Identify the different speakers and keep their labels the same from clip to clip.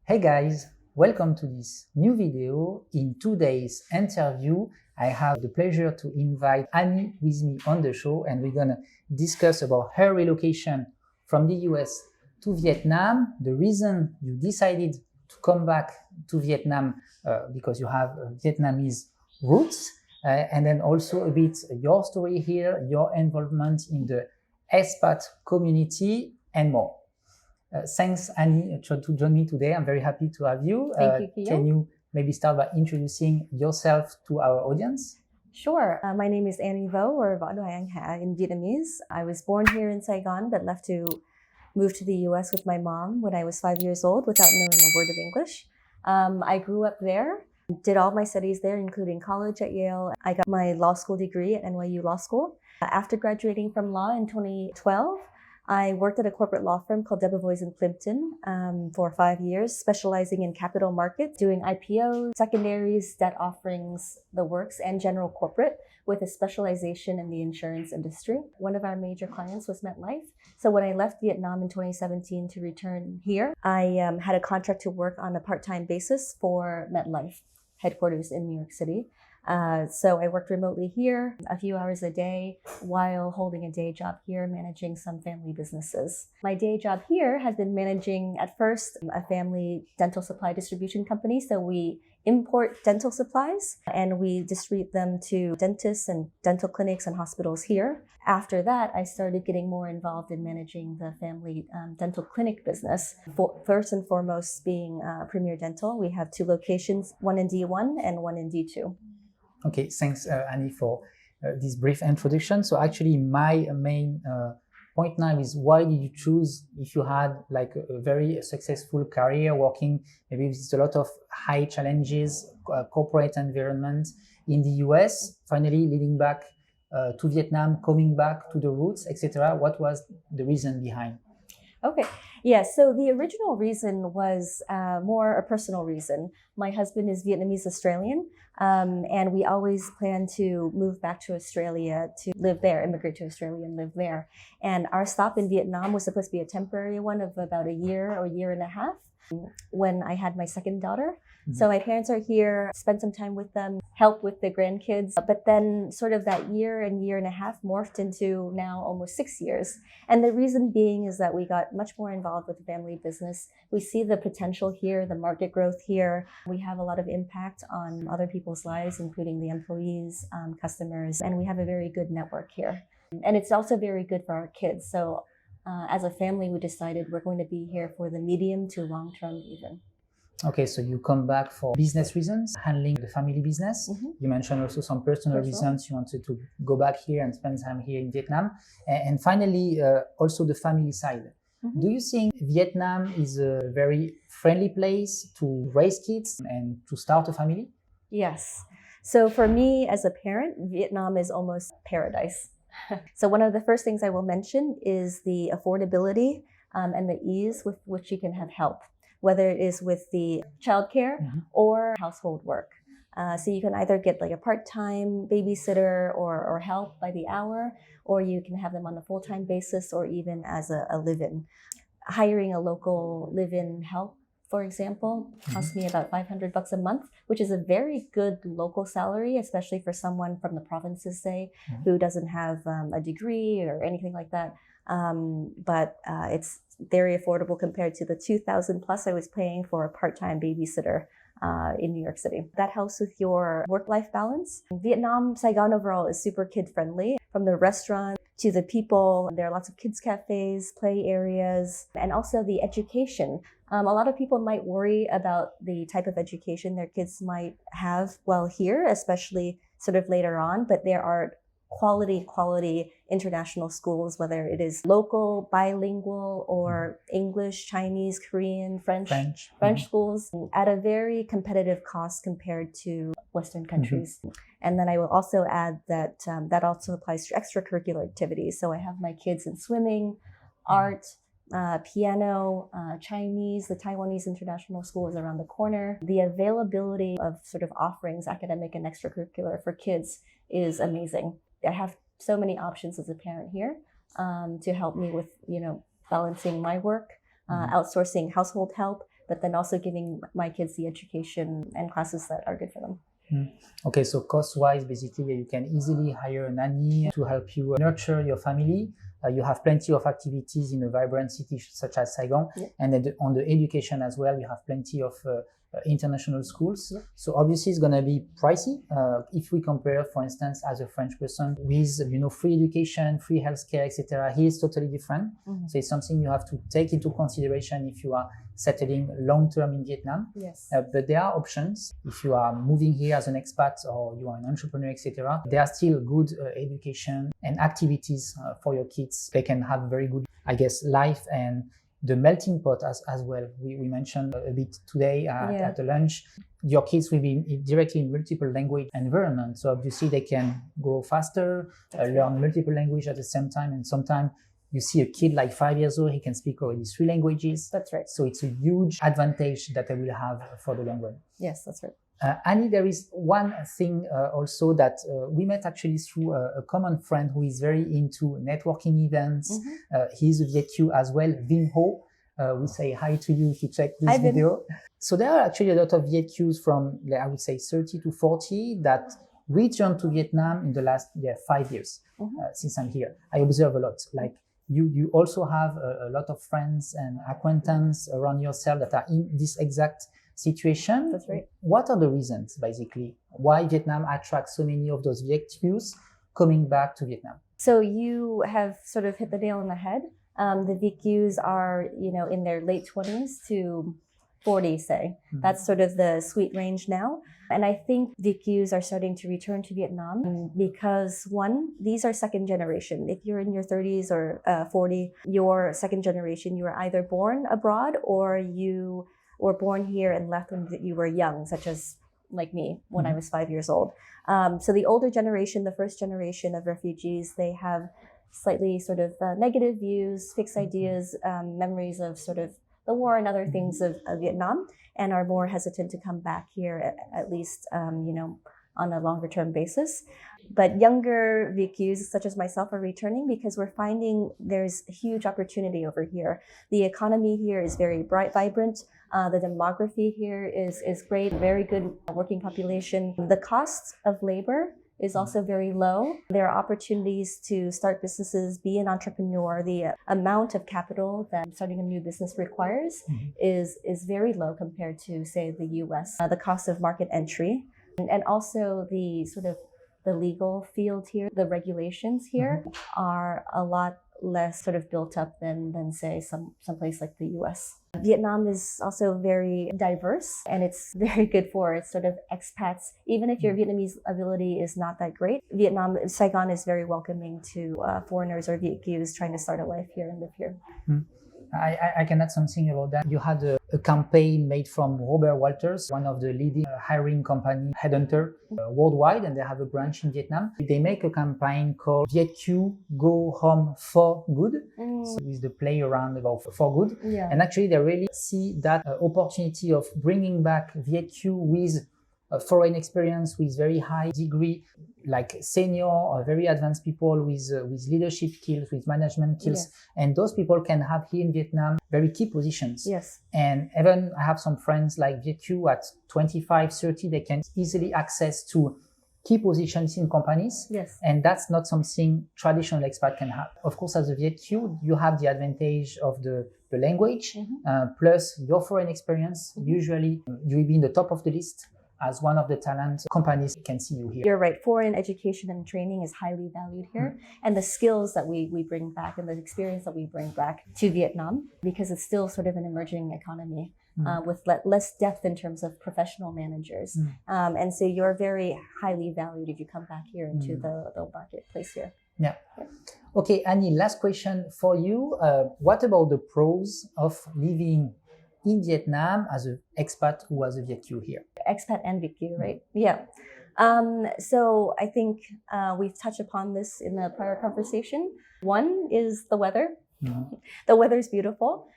Speaker 1: Hey guys, welcome to this new video. In today's interview, I have the pleasure to invite Annie with me on the show, and we're gonna discuss about her relocation from the US to Vietnam, the reason you decided to come back to Vietnam because you have Vietnamese roots, and then also a bit your story here, your involvement in the expat community, and more. Thanks, Annie, to join me today. I'm very happy to have you.
Speaker 2: Thank you, Guillaume.
Speaker 1: Can you maybe start by introducing yourself to our audience?
Speaker 2: Sure. My name is Annie Vo, or Vo Doi Anh Ha in Vietnamese. I was born here in Saigon, but left to move to the US with my mom when I was 5 years old without knowing a word of English. I grew up there, did all my studies there, including college at Yale. I got my law school degree at NYU Law School. After graduating from law in 2012, I worked at a corporate law firm called Debevoise & Plimpton for 5 years, specializing in capital markets, doing IPOs, secondaries, debt offerings, the works, and general corporate, with a specialization in the insurance industry. One of our major clients was MetLife. So when I left Vietnam in 2017 to return here, I had a contract to work on a part-time basis for MetLife, headquarters in New York City. So I worked remotely here a few hours a day while holding a day job here, managing some family businesses. My day job here has been managing, at first, a family dental supply distribution company. So we import dental supplies and we distribute them to dentists and dental clinics and hospitals here. After that, I started getting more involved in managing the family dental clinic business. First and foremost being Premier Dental. We have 2 locations, one in D1 and one in D2.
Speaker 1: Okay, thanks, Annie, for this brief introduction. So actually, my main point now is, why did you choose, if you had like a very successful career working maybe with a lot of high challenges, corporate environment in the US, finally leading back to Vietnam, coming back to the roots, etc. What was the reason behind?
Speaker 2: Okay. Yeah, so the original reason was more a personal reason. My husband is Vietnamese Australian, and we always planned to move back to Australia to live there, immigrate to Australia and live there. And our stop in Vietnam was supposed to be a temporary one of about a year or year and a half when I had my second daughter. So my parents are here, spend some time with them, help with the grandkids. But then sort of that year and a half morphed into now almost 6 years. And the reason being is that we got much more involved with the family business. We see the potential here, the market growth here. We have a lot of impact on other people's lives, including the employees, customers, and we have a very good network here. And it's also very good for our kids. So as a family, we decided we're going to be here for the medium to long term even.
Speaker 1: Okay, so you come back for business reasons, handling the family business. You mentioned also some personal reasons. You wanted to go back here and spend time here in Vietnam. And finally, also the family side. Do you think Vietnam is a very friendly place to raise kids and to start a family?
Speaker 2: Yes. So for me as a parent, Vietnam is almost paradise. So one of the first things I will mention is the affordability and the ease with which you can have help, whether it is with the childcare or household work. So you can either get like a part-time babysitter or help by the hour, or you can have them on a full-time basis or even as a live-in. Hiring a local live-in help, for example, costs me about $500 a month, which is a very good local salary, especially for someone from the provinces, say, who doesn't have a degree or anything like that. But it's very affordable compared to the $2,000 plus I was paying for a part-time babysitter in New York City. That helps with your work-life balance. Vietnam, Saigon overall is super kid-friendly. From the restaurant to the people, there are lots of kids cafes, play areas, and also the education. A lot of people might worry about the type of education their kids might have while here, especially sort of later on, but there are quality international schools, whether it is local, bilingual, or English, Chinese, Korean, French schools at a very competitive cost compared to Western countries. And then I will also add that that also applies to extracurricular activities. So I have my kids in swimming, art, piano, Chinese. The Taiwanese International School is around the corner. The availability of sort of offerings, academic and extracurricular, for kids is amazing. I have so many options as a parent here to help me with, balancing my work, outsourcing household help, but then also giving my kids the education and classes that are good for them.
Speaker 1: Okay, so cost-wise, basically, you can easily hire a nanny to help you nurture your family. You have plenty of activities in a vibrant city such as Saigon.
Speaker 2: Yeah.
Speaker 1: And then on the education as well, you have plenty of international schools. Yeah. So obviously it's going to be pricey if we compare, for instance, as a French person with free education, free healthcare, etc. Here is totally different. So it's something you have to take into consideration if you are settling long-term in Vietnam.
Speaker 2: Yes.
Speaker 1: But there are options. If you are moving here as an expat or you are an entrepreneur, etc., there are still good education and activities for your kids. They can have very good, I guess, life and the melting pot as well. We mentioned a bit today at the lunch. Your kids will be directly in multiple language environment. So obviously they can grow faster, learn multiple language at the same time. And sometimes you see a kid like 5 years old, he can speak already 3 languages.
Speaker 2: That's right.
Speaker 1: So it's a huge advantage that they will have for the long run.
Speaker 2: Yes, that's right.
Speaker 1: Annie, there is one thing also that we met actually through a common friend who is very into networking events. He's a VietQ as well, Vinh Ho. We say hi to you if you check this video. So there are actually a lot of VietQs from, I would say, 30 to 40 that returned to Vietnam in the last 5 years since I'm here. I observe a lot. Like you also have a lot of friends and acquaintances around yourself that are in this exact situation.
Speaker 2: That's right.
Speaker 1: What are the reasons, basically, why Vietnam attracts so many of those VietQs coming back to Vietnam?
Speaker 2: So you have sort of hit the nail on the head. The VietQs are, in their late 20s to 40, say. That's sort of the sweet range now. And I think VietQs are starting to return to Vietnam because, one, these are second generation. If you're in your 30s or 40, you're second generation. You were either born abroad or you were born here and left when you were young, such as like me when I was 5 years old. So the older generation, the first generation of refugees, they have slightly sort of negative views, fixed ideas, memories of sort of the war and other things of Vietnam, and are more hesitant to come back here, at least, on a longer term basis. But younger VietQs, such as myself, are returning because we're finding there's huge opportunity over here. The economy here is very bright, vibrant. The demography here is great, very good working population. The cost of labor is also very low. There are opportunities to start businesses, be an entrepreneur. The amount of capital that starting a new business requires is very low compared to, say, the US. The cost of market entry and also the sort of the legal field here, the regulations here are a lot less sort of built up than say someplace like the US. Vietnam is also very diverse and it's very good for sort of expats. Even if your Vietnamese ability is not that great, Saigon is very welcoming to foreigners or VietQs trying to start a life here and live here.
Speaker 1: I can add something about that. You had a campaign made from Robert Walters, one of the leading hiring company headhunter worldwide, and they have a branch in Vietnam. They make a campaign called VietQ Go Home for Good. So with the play around about for good.
Speaker 2: Yeah.
Speaker 1: And actually they really see that opportunity of bringing back VietQ with foreign experience, with very high degree, like senior or very advanced people with leadership skills, with management skills. And those people can have here in Vietnam very key positions.
Speaker 2: Yes.
Speaker 1: And even I have some friends like VietQ at 25, 30, they can easily access to key positions in companies.
Speaker 2: Yes.
Speaker 1: And that's not something traditional expat can have. Of course, as a VietQ, you have the advantage of the language, plus your foreign experience. Usually you will be in the top of the list as one of the talent companies can see you here.
Speaker 2: You're right. Foreign education and training is highly valued here. And the skills that we bring back and the experience that we bring back to Vietnam, because it's still sort of an emerging economy with less depth in terms of professional managers. And so you're very highly valued if you come back here into the marketplace here.
Speaker 1: Yeah. Okay, Annie, last question for you. What about the pros of living in Vietnam as an expat who has a VietQ here?
Speaker 2: Expat and VietQ, right? Yeah. So I think we've touched upon this in the prior conversation. One is the weather. The weather is beautiful.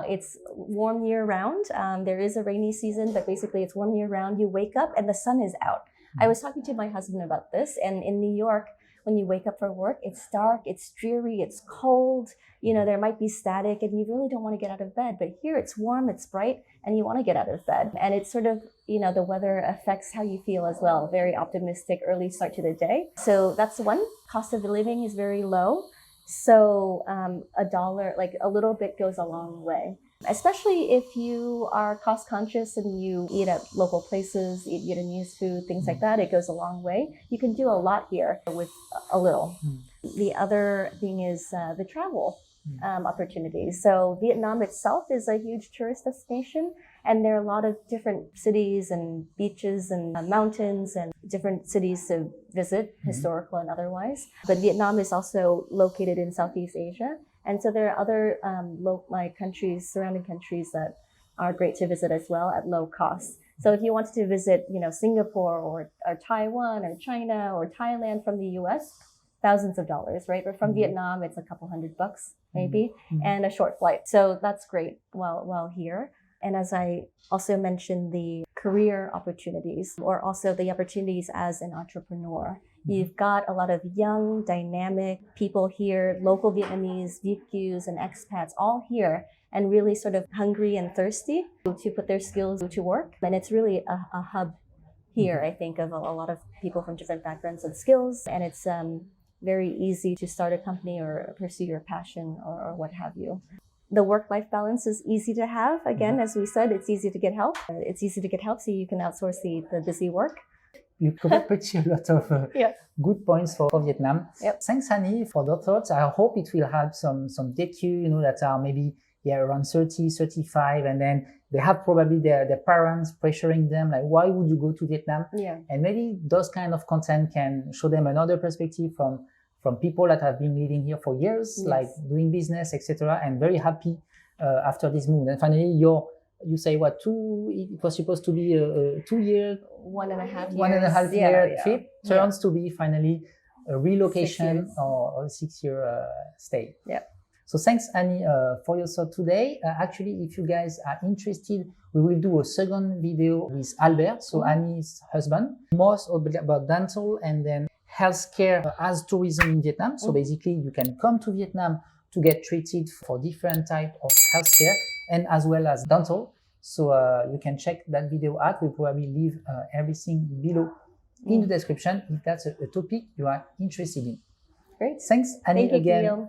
Speaker 2: It's warm year round. There is a rainy season, but basically it's warm year round. You wake up and the sun is out. I was talking to my husband about this, and in New York, when you wake up for work, it's dark, it's dreary, it's cold, you know, there might be static and you really don't want to get out of bed. But here it's warm, it's bright, and you want to get out of bed. And it's sort of, you know, the weather affects how you feel as well. Very optimistic early start to the day. So that's one. Cost of living is very low. So $1, like a little bit goes a long way. Especially if you are cost conscious and you eat at local places, eat a news food, things like that, it goes a long way. You can do a lot here with a little. The other thing is the travel opportunities. So Vietnam itself is a huge tourist destination, and there are a lot of different cities and beaches and mountains and different cities to visit, historical and otherwise. But Vietnam is also located in Southeast Asia. And so there are other countries, surrounding countries that are great to visit as well at low cost. So if you wanted to visit, you know, Singapore or Taiwan or China or Thailand from the US, thousands of dollars, right? But from Vietnam, it's a couple $100 maybe, and a short flight. So that's great while here. And as I also mentioned, the career opportunities, or also the opportunities as an entrepreneur. You've got a lot of young, dynamic people here, local Vietnamese, VQs and expats all here, and really sort of hungry and thirsty to put their skills to work. And it's really a hub here, I think, of a lot of people from different backgrounds and skills. And it's very easy to start a company or pursue your passion or what have you. The work-life balance is easy to have. Again, as we said, it's easy to get help. It's easy to get help so you can outsource the busy work.
Speaker 1: You covered pretty a lot of good points for Vietnam. Thanks, Annie, for the thoughts. I hope it will help some DQ, you know, that are maybe around 30, 35, and then they have probably their parents pressuring them, like, why would you go to Vietnam? And maybe those kind of content can show them another perspective from people that have been living here for years, like doing business, etc., and very happy after this move. And finally, you say what, it was supposed to be a 2 year,
Speaker 2: 1.5
Speaker 1: year trip, turns to be finally a relocation or a 6 year stay. So thanks, Annie, for your thought today. Actually, if you guys are interested, we will do a second video with Albert, so Annie's husband, most about dental and then healthcare as tourism in Vietnam. So basically, you can come to Vietnam to get treated for different types of healthcare and as well as dental. So you can check that video out. We'll probably leave everything below in the description if that's a topic you are interested in.
Speaker 2: Great.
Speaker 1: Thanks, Annie, again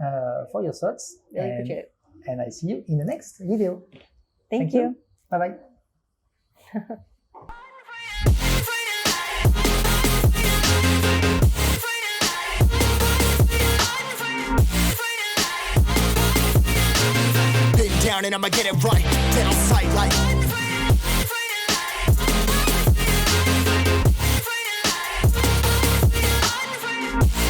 Speaker 1: for your thoughts.
Speaker 2: Really appreciate it.
Speaker 1: And I see you in the next video.
Speaker 2: Thank you.
Speaker 1: Bye-bye.
Speaker 3: Down and I'ma get it right, dead on sight like